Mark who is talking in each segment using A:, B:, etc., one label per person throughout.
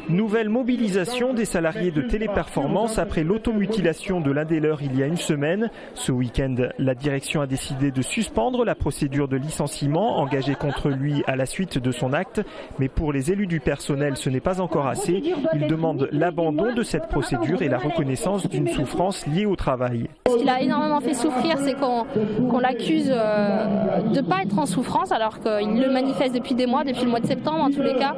A: Nouvelle mobilisation des salariés de Téléperformance après l'automutilation de l'un des leurs il y a une semaine. Ce week-end, la direction a décidé de suspendre la procédure de licenciement engagée contre lui à la suite de son acte. Mais pour les élus du personnel, ce n'est pas encore assez. Ils demandent l'abandon de cette procédure et la reconnaissance d'une souffrance liée au travail.
B: Ce qui l'a énormément fait souffrir, c'est qu'on l'accuse de ne pas être en souffrance alors qu'il le manifeste depuis des mois, depuis le mois de septembre en tous les cas.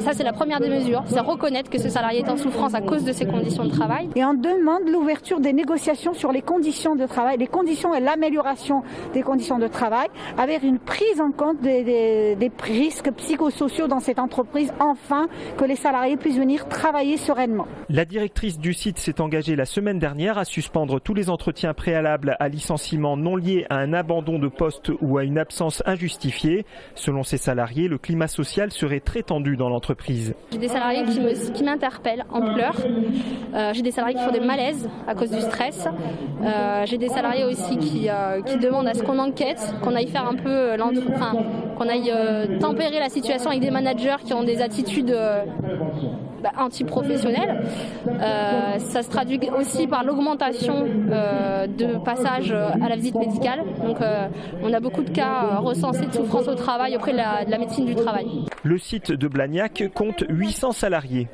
B: Ça c'est la première des mesures, c'est reconnaître que ce salarié est en souffrance à cause de ses conditions de travail.
C: Et on demande l'ouverture des négociations sur les conditions de travail, les conditions et l'amélioration des conditions de travail, avec une prise en compte des risques psychosociaux dans cette entreprise, afin que les salariés puissent venir travailler sereinement.
A: La directrice du site s'est engagée la semaine dernière à suspendre tous les entretiens préalables à licenciement non liés à un abandon de poste ou à une absence injustifiée. Selon ces salariés, le climat social serait très tendu dans l'entreprise.
B: J'ai des salariés qui m'interpellent en pleurs. J'ai des salariés qui font des malaises à cause du stress. J'ai des salariés aussi qui demandent à ce qu'on enquête, qu'on aille faire un peu qu'on aille tempérer la situation avec des managers qui ont des attitudes anti-professionnelles. Ça se traduit aussi par l'augmentation de passage à la visite médicale. Donc on a beaucoup de cas recensés de souffrance au travail auprès de la médecine du travail.
A: Le site de Blagnac compte 800 salariés.